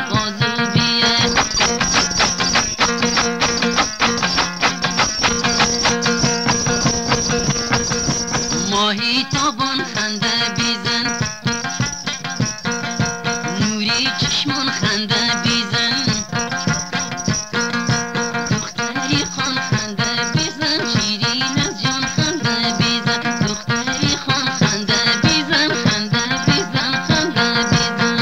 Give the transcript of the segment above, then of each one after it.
بازو بیه ماهی تابان خنده بیزن نوری چشمان خنده بیزن دختری خان خنده بیزن شیرین از جان خنده بیزن دختری خان خنده بیزن خنده بیزن خنده بیزن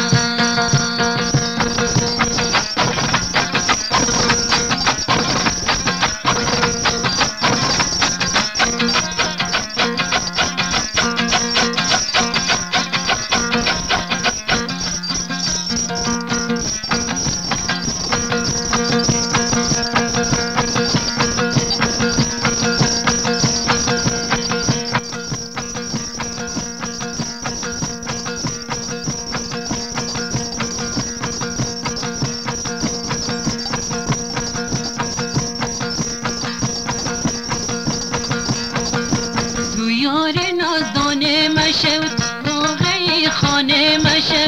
یار نازدانه مشو واقعی خانه مشو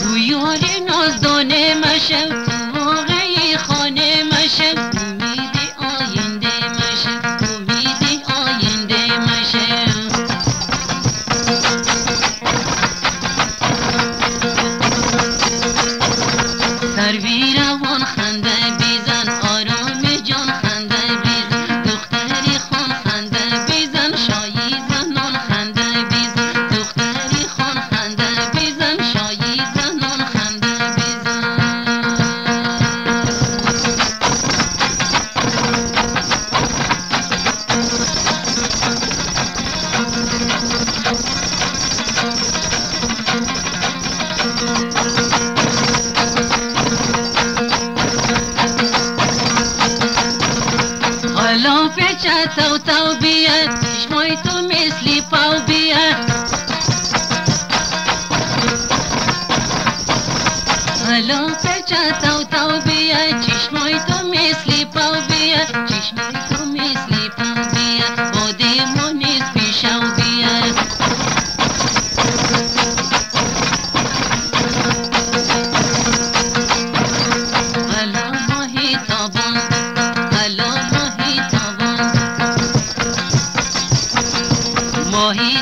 تو یار نازدانه مشو واقعی خانه مشو امید آینده مشو امید آینده مشو سروی روان خنده بیزن آرام جان خنده بیزن دختری خان خنده بیزن شایی زنان خنده بیزن دختری خان خنده بیزن شایی زنان خنده بیزن حالا پیچه تو تو بیاد چشمای تو مثلی پاو بیاد حالا پیچه تو تو بیاد چشمای تو مثلی پاو بیاد چشمای تو مثلی پاو بیاد باده ما نیز پیشو بیاد حالا ماهی تابان حالا ماهی تابان ماهی